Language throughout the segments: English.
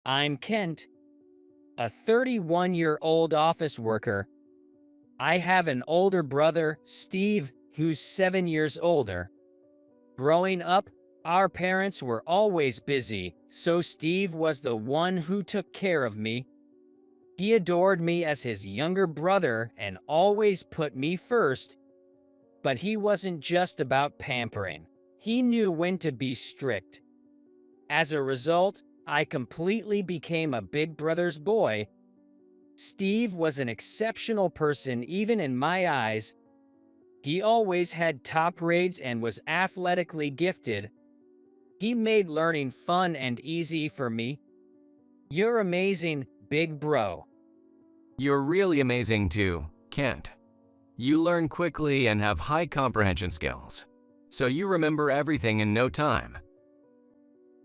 I'm Kent, a 31-year-old office worker. I have an older brother, Steve, who's 7 years older. Growing up, our parents were always busy, so Steve was the one who took care of me. He adored me as his younger brother and always put me first. But he wasn't just about pampering. He knew when to be strict. As a result, I completely became a big brother's boy. Steve was an exceptional person even in my eyes. He always had top grades and was athletically gifted. He made learning fun and easy for me. You're amazing, big bro. You're really amazing too, Kent. You learn quickly and have high comprehension skills, so you remember everything in no time.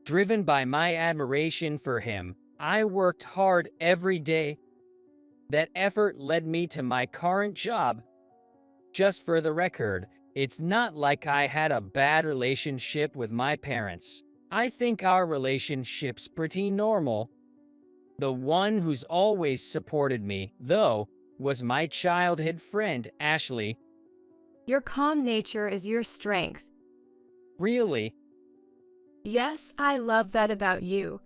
Driven by my admiration for him, I worked hard every day. That effort led me to my current job. Just for the record, it's not like I had a bad relationship with my parents. I think our relationship's pretty normal. The one who's always supported me, though, was my childhood friend, Ashley. Your calm nature is your strength. Really, Yes, I love that about you.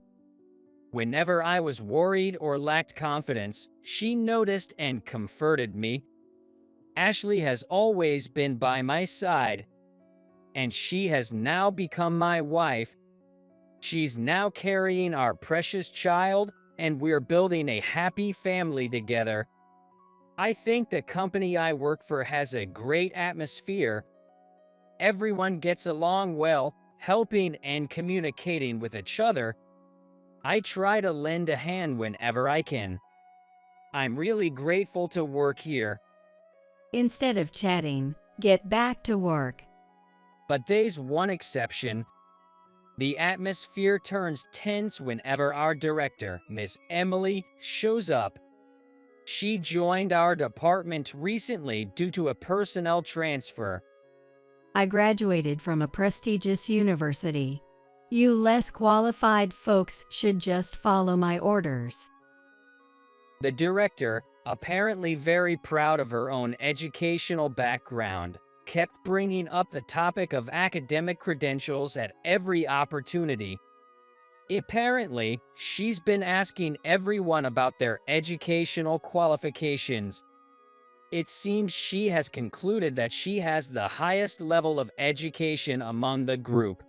whenever I was worried or lacked confidence, she noticed and comforted me. Ashley has always been by my side, and she has now become my wife. She's now carrying our precious child, and we're building a happy family together. I think the company I work for has a great atmosphere. Everyone gets along well, helping and communicating with each other. I try to lend a hand whenever I can. I'm really grateful to work here, Instead of chatting, get back to work. but there's one exception. The atmosphere turns tense whenever our director, Miss Emily, shows up. She joined our department recently due to a personnel transfer. I graduated from a prestigious university. You less qualified folks should just follow my orders. The director, apparently very proud of her own educational background, kept bringing up the topic of academic credentials at every opportunity. Apparently, she's been asking everyone about their educational qualifications. It seems she has concluded that she has the highest level of education among the group.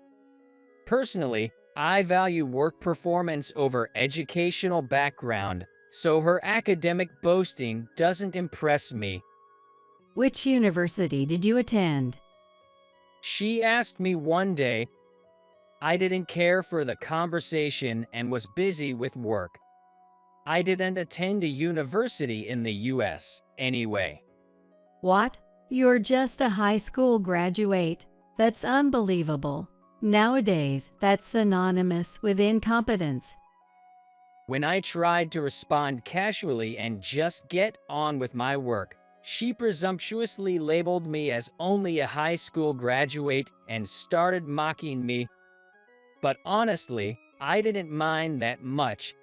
Personally, I value work performance over educational background, so her academic boasting doesn't impress me. Which university did you attend? She asked me one day. I didn't care for the conversation and was busy with work. I didn't attend a university in the US, anyway. What? You're just a high school graduate? That's unbelievable. Nowadays, that's synonymous with incompetence. When I tried to respond casually and just get on with my work, she presumptuously labeled me as only a high school graduate and started mocking me. But honestly, I didn't mind that much.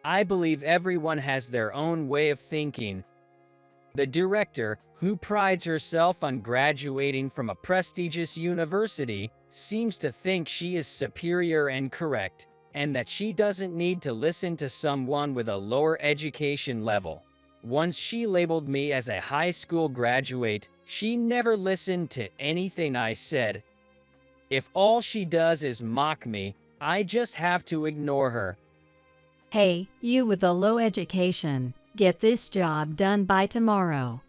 I believe everyone has their own way of thinking. The director, who prides herself on graduating from a prestigious university, seems to think she is superior and correct, and that she doesn't need to listen to someone with a lower education level. Once she labeled me as a high school graduate, she never listened to anything I said. If all she does is mock me, I just have to ignore her. Hey, you with a low education, get this job done by tomorrow.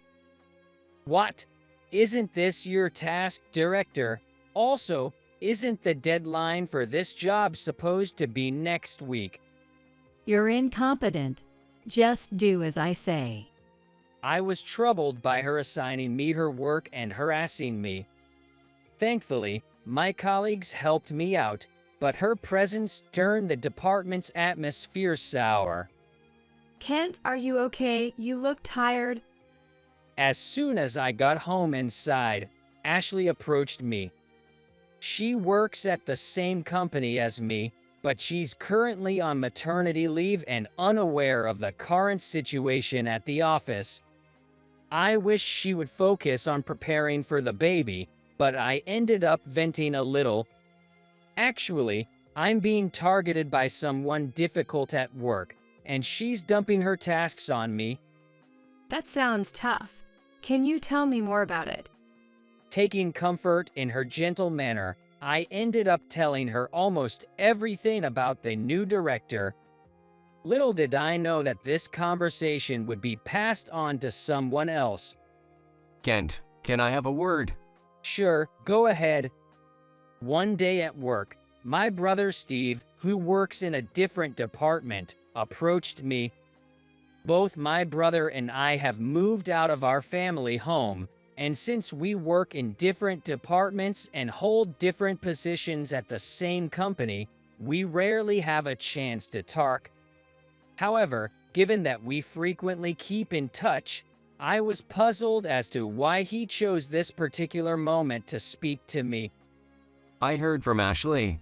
What? Isn't this your task, director? Also, isn't the deadline for this job supposed to be next week? You're incompetent. Just do as I say. I was troubled by her assigning me her work and harassing me. Thankfully, my colleagues helped me out, but her presence turned the department's atmosphere sour. Kent, are you okay? You look tired. As soon as I got home and sighed, Ashley approached me. She works at the same company as me, but she's currently on maternity leave and unaware of the current situation at the office. I wish she would focus on preparing for the baby, but I ended up venting a little. Actually, I'm being targeted by someone difficult at work, and she's dumping her tasks on me. That sounds tough. Can you tell me more about it? Taking comfort in her gentle manner, I ended up telling her almost everything about the new director. Little did I know that this conversation would be passed on to someone else. Kent, can I have a word? Sure, go ahead. One day at work, my brother Steve, who works in a different department, approached me. Both my brother and I have moved out of our family home, and since we work in different departments and hold different positions at the same company, we rarely have a chance to talk. However, given that we frequently keep in touch, I was puzzled as to why he chose this particular moment to speak to me. I heard from Ashley.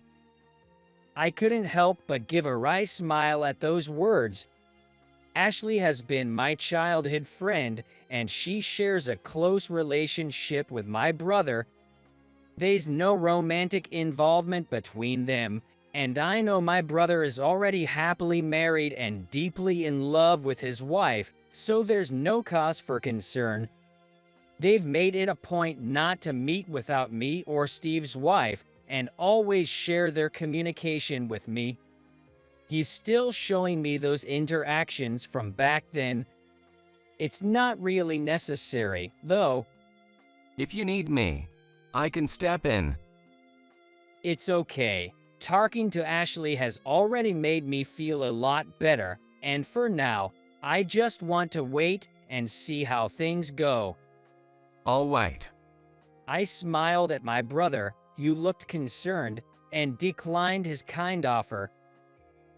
I couldn't help but give a wry smile at those words. Ashley has been my childhood friend, and she shares a close relationship with my brother. There's no romantic involvement between them, and I know my brother is already happily married and deeply in love with his wife, so there's no cause for concern. They've made it a point not to meet without me or Steve's wife, and always share their communication with me. He's still showing me those interactions from back then. It's not really necessary, though. If you need me, I can step in. It's okay. Talking to Ashley has already made me feel a lot better, and for now, I just want to wait and see how things go. All right. I smiled at my brother, who looked concerned, and declined his kind offer.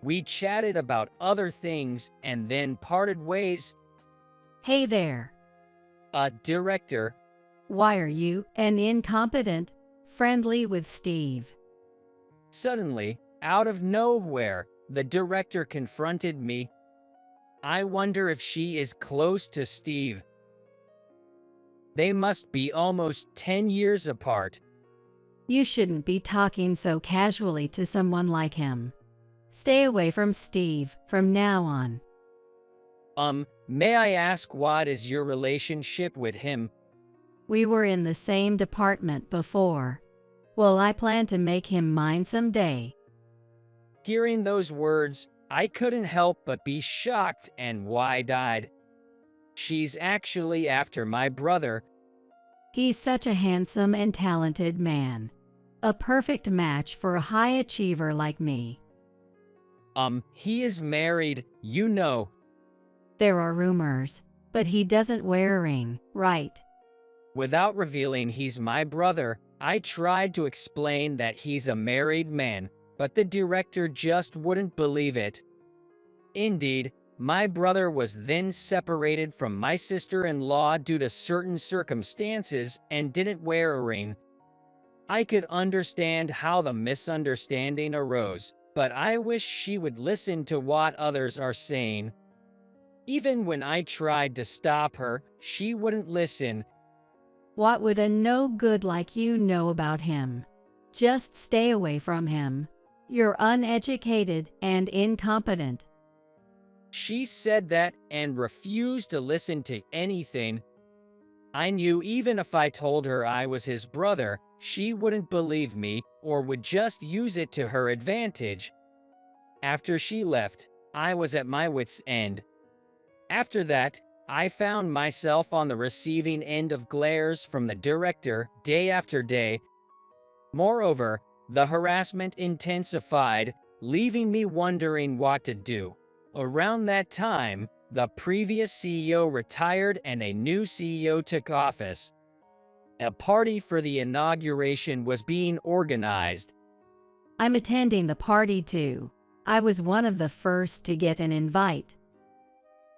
We chatted about other things and then parted ways. Hey there. Director. Why are you an incompetent, friendly with Steve? Suddenly, out of nowhere, the director confronted me. I wonder if she is close to Steve. They must be almost 10 years apart. You shouldn't be talking so casually to someone like him. Stay away from Steve from now on. May I ask what is your relationship with him? We were in the same department before. Well, I plan to make him mine someday. Hearing those words, I couldn't help but be shocked and wide-eyed. She's actually after my brother. He's such a handsome and talented man. A perfect match for a high achiever like me. He is married, you know. There are rumors, but he doesn't wear a ring, right? Without revealing he's my brother, I tried to explain that he's a married man, but the director just wouldn't believe it. Indeed, my brother was then separated from my sister-in-law due to certain circumstances and didn't wear a ring. I could understand how the misunderstanding arose, but I wish she would listen to what others are saying. Even when I tried to stop her, she wouldn't listen. What would a no-good like you know about him? Just stay away from him. You're uneducated and incompetent. She said that and refused to listen to anything. I knew even if I told her I was his brother, she wouldn't believe me or would just use it to her advantage. After she left, I was at my wit's end. After that, I found myself on the receiving end of glares from the director day after day. Moreover, the harassment intensified, leaving me wondering what to do. Around that time, the previous CEO retired and a new CEO took office. A party for the inauguration was being organized. I'm attending the party too. I was one of the first to get an invite.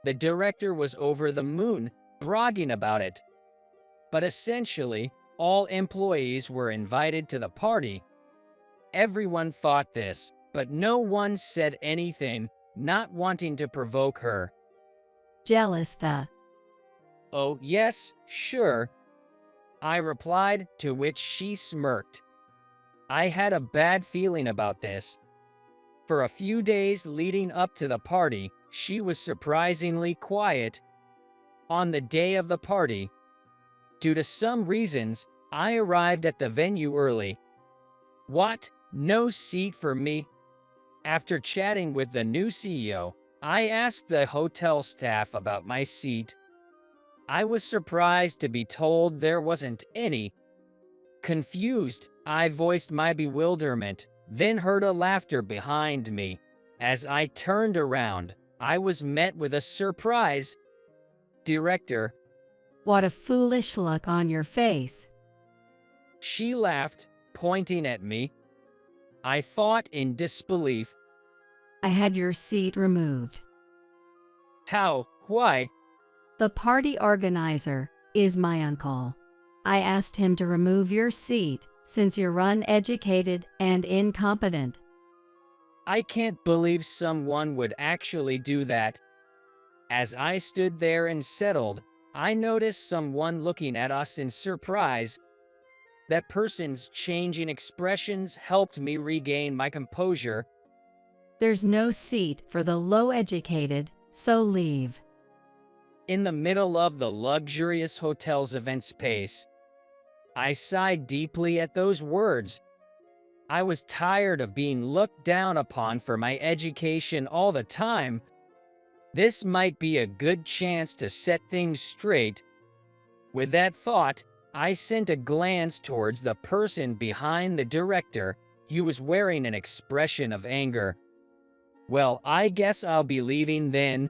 The director was over the moon, bragging about it. But essentially, all employees were invited to the party. Everyone thought this, but no one said anything, not wanting to provoke her. Jealous the. "Oh, yes, sure," I replied, to which she smirked. I had a bad feeling about this. For a few days leading up to the party, she was surprisingly quiet. On the day of the party, due to some reasons, I arrived at the venue early. What? No seat for me? After chatting with the new CEO, I asked the hotel staff about my seat. I was surprised to be told there wasn't any. Confused, I voiced my bewilderment, then heard a laughter behind me. As I turned around, I was met with a surprise. "Director." What a foolish look on your face. She laughed, pointing at me. I thought in disbelief. I had your seat removed. "How? Why?" The party organizer is my uncle. I asked him to remove your seat since you're uneducated and incompetent. I can't believe someone would actually do that. As I stood there and settled, I noticed someone looking at us in surprise. That person's changing expressions helped me regain my composure. There's no seat for the low-educated, so leave. In the middle of the luxurious hotel's event space, I sighed deeply at those words. I was tired of being looked down upon for my education all the time. This might be a good chance to set things straight. With that thought, I sent a glance towards the person behind the director. He was wearing an expression of anger. "Well, I guess I'll be leaving then."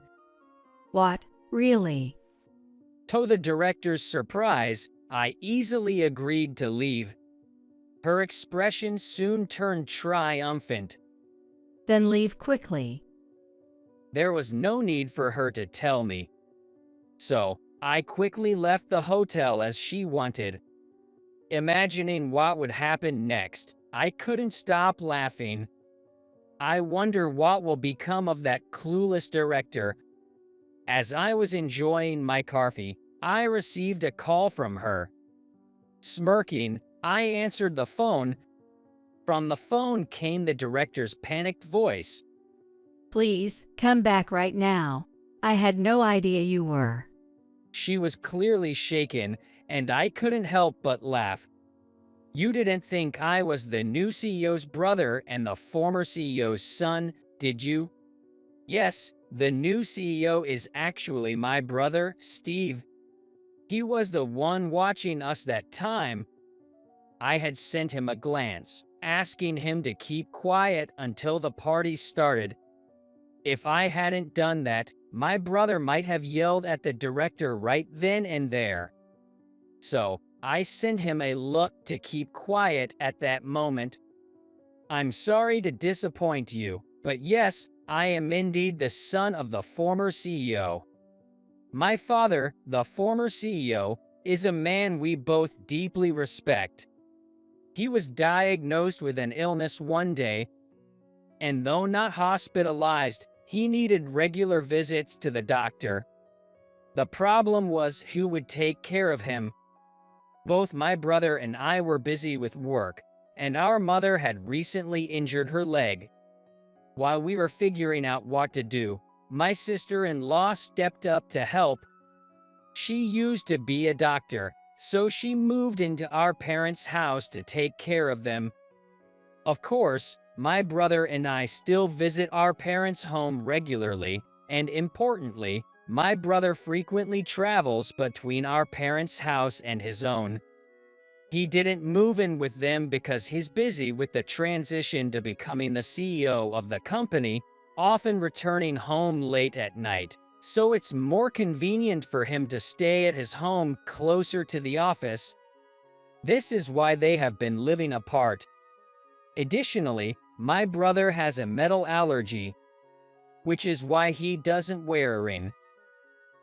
What, really? To the director's surprise, I easily agreed to leave. Her expression soon turned triumphant. Then leave quickly. There was no need for her to tell me. So, I quickly left the hotel as she wanted. Imagining what would happen next, I couldn't stop laughing. I wonder what will become of that clueless director. As I was enjoying my coffee, I received a call from her. Smirking, I answered the phone. From the phone came the director's panicked voice. Please, come back right now. I had no idea you were. She was clearly shaken, and I couldn't help but laugh. "You didn't think I was the new CEO's brother and the former CEO's son, did you?" "Yes, the new CEO is actually my brother, Steve. He was the one watching us that time." I had sent him a glance, asking him to keep quiet until the party started. If I hadn't done that, my brother might have yelled at the director right then and there. So, I sent him a look to keep quiet at that moment. "I'm sorry to disappoint you, but yes, I am indeed the son of the former CEO. My father, the former CEO, is a man we both deeply respect. He was diagnosed with an illness one day, and though not hospitalized, he needed regular visits to the doctor. The problem was who would take care of him. Both my brother and I were busy with work, and our mother had recently injured her leg. While we were figuring out what to do, my sister-in-law stepped up to help. She used to be a doctor, so she moved into our parents' house to take care of them. Of course, my brother and I still visit our parents' home regularly, and importantly, my brother frequently travels between our parents' house and his own. He didn't move in with them because he's busy with the transition to becoming the CEO of the company, often returning home late at night, so it's more convenient for him to stay at his home closer to the office. This is why they have been living apart. Additionally, my brother has a metal allergy, which is why he doesn't wear a ring.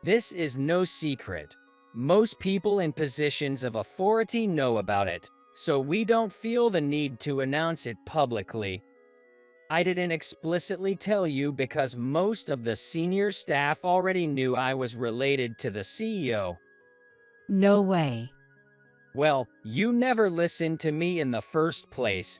This is no secret. Most people in positions of authority know about it, so we don't feel the need to announce it publicly. I didn't explicitly tell you because most of the senior staff already knew I was related to the CEO. No way. Well, you never listened to me in the first place.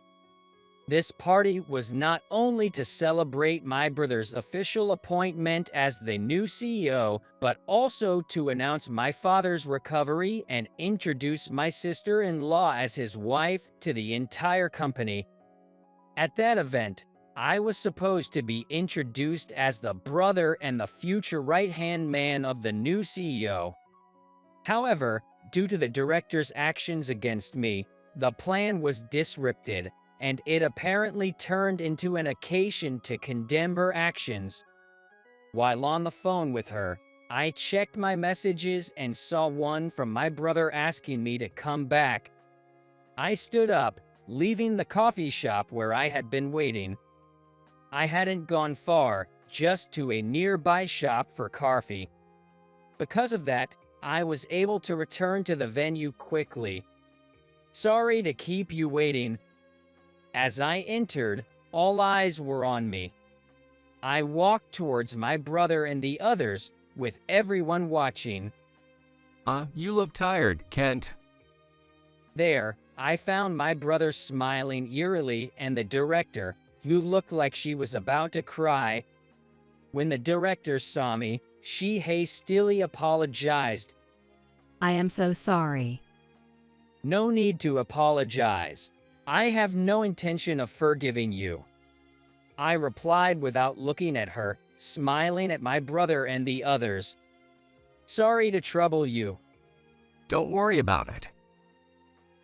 This party was not only to celebrate my brother's official appointment as the new CEO, but also to announce my father's recovery and introduce my sister-in-law as his wife to the entire company. At that event, I was supposed to be introduced as the brother and the future right-hand man of the new CEO. However, due to the director's actions against me, the plan was disrupted, and it apparently turned into an occasion to condemn her actions. While on the phone with her, I checked my messages and saw one from my brother asking me to come back. I stood up, leaving the coffee shop where I had been waiting. I hadn't gone far, just to a nearby shop for coffee. Because of that, I was able to return to the venue quickly. Sorry to keep you waiting. As I entered, all eyes were on me. I walked towards my brother and the others, with everyone watching. You look tired, Kent. There, I found my brother smiling eerily and the director, who looked like she was about to cry. When the director saw me, she hastily apologized. I am so sorry. No need to apologize. I have no intention of forgiving you. I replied without looking at her, smiling at my brother and the others. Sorry to trouble you. Don't worry about it.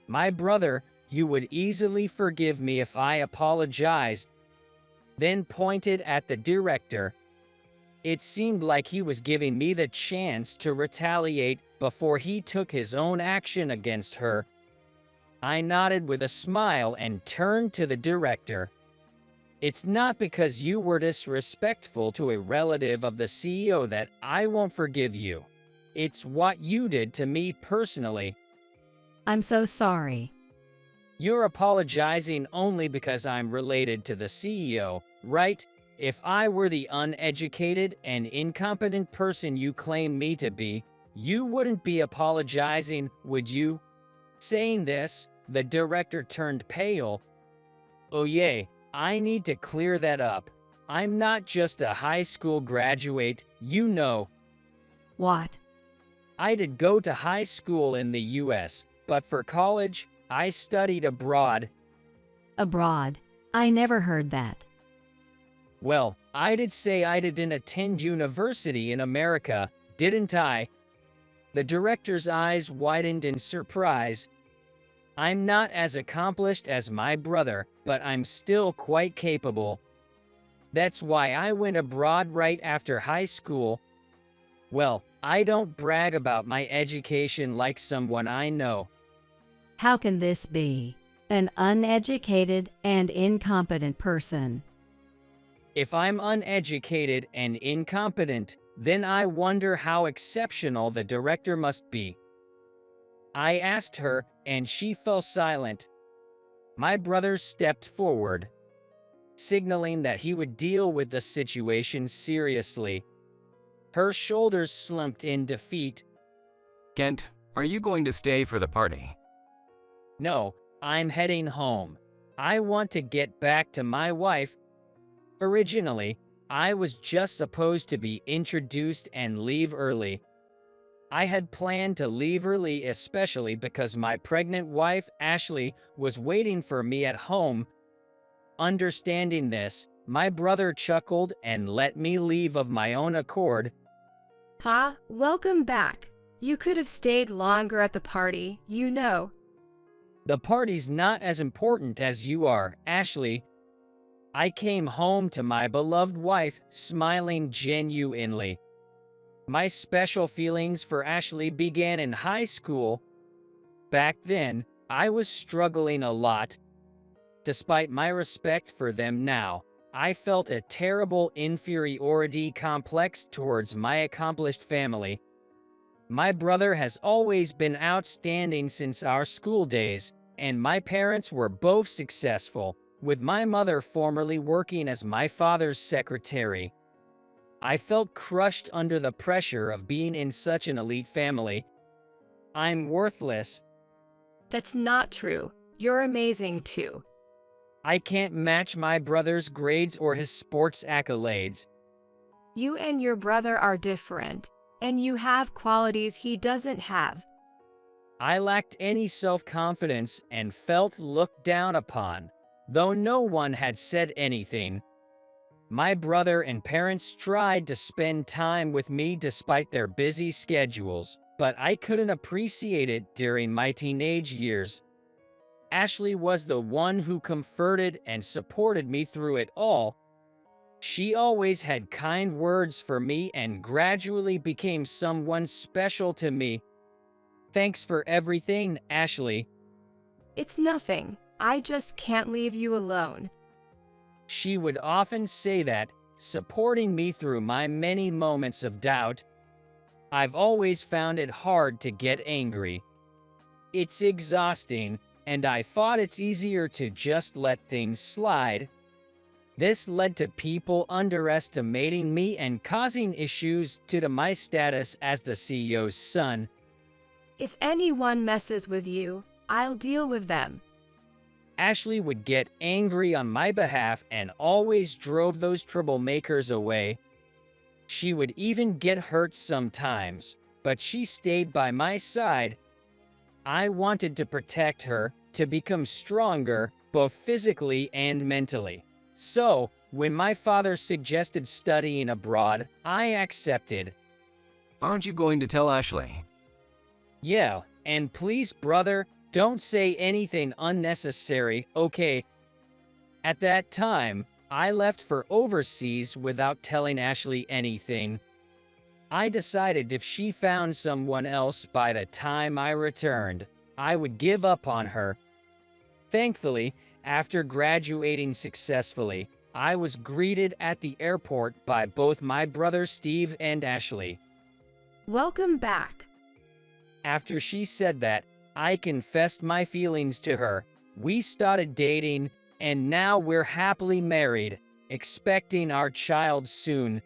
My brother, you would easily forgive me if I apologized. Then pointed at the director. It seemed like he was giving me the chance to retaliate before he took his own action against her. I nodded with a smile and turned to the director. It's not because you were disrespectful to a relative of the CEO that I won't forgive you. It's what you did to me personally. I'm so sorry. You're apologizing only because I'm related to the CEO, right? If I were the uneducated and incompetent person you claim me to be, you wouldn't be apologizing, would you? Saying this, the director turned pale. Oh yeah, I need to clear that up. I'm not just a high school graduate, you know. What? I did go to high school in the US, but for college, I studied abroad. Abroad? I never heard that. Well, I did say I didn't attend university in America, didn't I? The director's eyes widened in surprise. I'm not as accomplished as my brother, but I'm still quite capable. That's why I went abroad right after high school. Well, I don't brag about my education like someone I know. How can this be? An uneducated and incompetent person. If I'm uneducated and incompetent, then I wonder how exceptional the director must be. I asked her, and she fell silent. My brother stepped forward, signaling that he would deal with the situation seriously. Her shoulders slumped in defeat. Kent, are you going to stay for the party? No, I'm heading home. I want to get back to my wife. Originally, I was just supposed to be introduced and leave early. I had planned to leave early especially because my pregnant wife, Ashley, was waiting for me at home. Understanding this, my brother chuckled and let me leave of my own accord. Pa, welcome back. You could have stayed longer at the party, you know. The party's not as important as you are, Ashley. I came home to my beloved wife, smiling genuinely. My special feelings for Ashley began in high school. Back then, I was struggling a lot. Despite my respect for them now, I felt a terrible inferiority complex towards my accomplished family. My brother has always been outstanding since our school days, and my parents were both successful. with my mother formerly working as my father's secretary. I felt crushed under the pressure of being in such an elite family. I'm worthless. That's not true. You're amazing too. I can't match my brother's grades or his sports accolades. You and your brother are different, and you have qualities he doesn't have. I lacked any self-confidence and felt looked down upon, though no one had said anything. My brother and parents tried to spend time with me despite their busy schedules, but I couldn't appreciate it during my teenage years. Ashley was the one who comforted and supported me through it all. She always had kind words for me and gradually became someone special to me. Thanks for everything, Ashley. It's nothing. I just can't leave you alone. She would often say that, supporting me through my many moments of doubt. I've always found it hard to get angry. It's exhausting, and I thought it's easier to just let things slide. This led to people underestimating me and causing issues due to my status as the CEO's son. If anyone messes with you, I'll deal with them. Ashley would get angry on my behalf and always drove those troublemakers away. She would even get hurt sometimes, but she stayed by my side. I wanted to protect her, to become stronger, both physically and mentally. So, when my father suggested studying abroad, I accepted. Aren't you going to tell Ashley? Yeah, and please, brother, don't say anything unnecessary, okay? At that time, I left for overseas without telling Ashley anything. I decided if she found someone else by the time I returned, I would give up on her. Thankfully, after graduating successfully, I was greeted at the airport by both my brother Steve and Ashley. Welcome back. After she said that, I confessed my feelings to her. We started dating, and now we're happily married, expecting our child soon.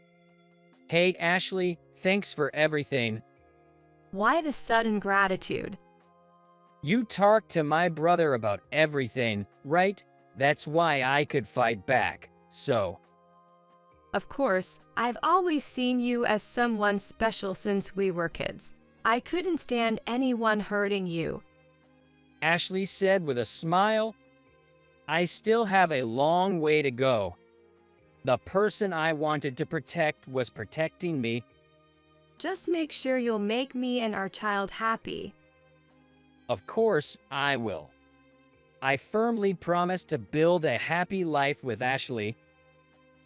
Hey Ashley, thanks for everything. Why the sudden gratitude? You talked to my brother about everything, right? That's why I could fight back, so. Of course, I've always seen you as someone special since we were kids. I couldn't stand anyone hurting you. Ashley said with a smile. I still have a long way to go. The person I wanted to protect was protecting me. Just make sure you'll make me and our child happy. Of course, I will. I firmly promise to build a happy life with Ashley.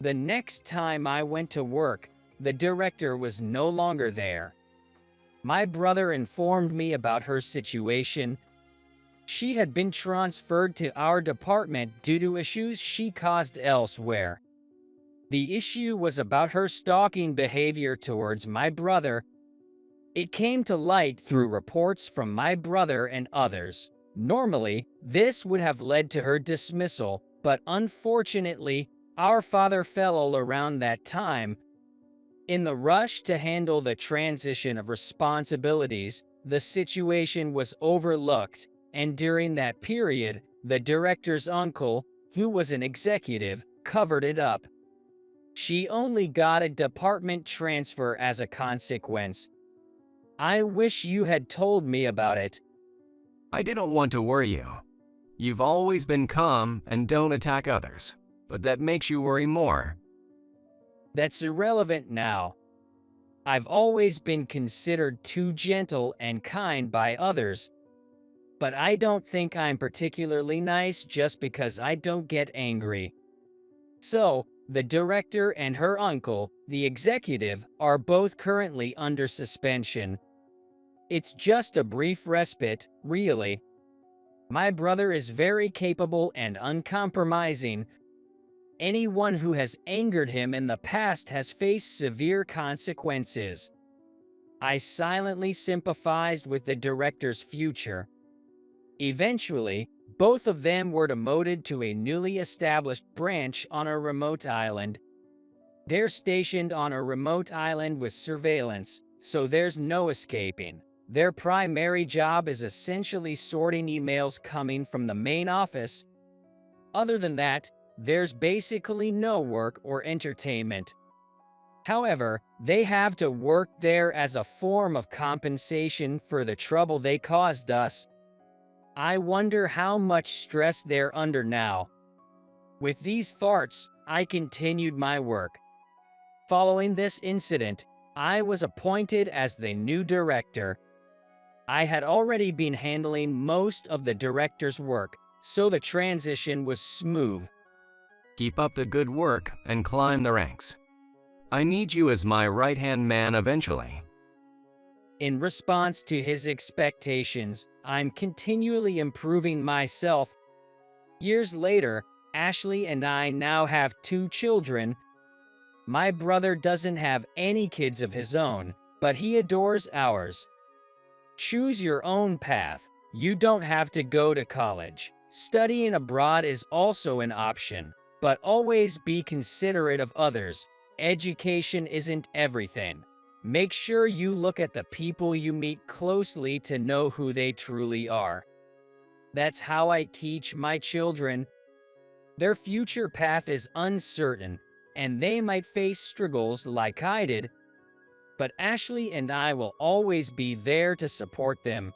The next time I went to work, the director was no longer there. My brother informed me about her situation. She had been transferred to our department due to issues she caused elsewhere. The issue was about her stalking behavior towards my brother. It came to light through reports from my brother and others. Normally, this would have led to her dismissal, but unfortunately, our father fell around that time. In the rush to handle the transition of responsibilities, the situation was overlooked, and during that period, the director's uncle, who was an executive, covered it up. She only got a department transfer as a consequence. I wish you had told me about it. I didn't want to worry you. You've always been calm and don't attack others, but that makes you worry more. That's irrelevant now. I've always been considered too gentle and kind by others, but I don't think I'm particularly nice just because I don't get angry. So, the director and her uncle, the executive, are both currently under suspension. It's just a brief respite, really. My brother is very capable and uncompromising. Anyone who has angered him in the past has faced severe consequences. I silently sympathized with the director's future. Eventually, Both of them were demoted to a newly established branch on a remote island. They're stationed on a remote island with surveillance, so there's no escaping. Their primary job is essentially sorting emails coming from the main office. Other than that, there's basically no work or entertainment. However, they have to work there as a form of compensation for the trouble they caused us. I wonder how much stress they're under now. With these thoughts, I continued my work. Following this incident, I was appointed as the new director. I had already been handling most of the director's work, so the transition was smooth. Keep up the good work and climb the ranks. I need you as my right-hand man eventually. In response to his expectations, I'm continually improving myself. Years later, Ashley and I now have 2 children. My brother doesn't have any kids of his own, but he adores ours. Choose your own path. You don't have to go to college. Studying abroad is also an option, but always be considerate of others. Education isn't everything. Make sure you look at the people you meet closely to know who they truly are. That's how I teach my children. Their future path is uncertain, and they might face struggles like I did, but Ashley and I will always be there to support them.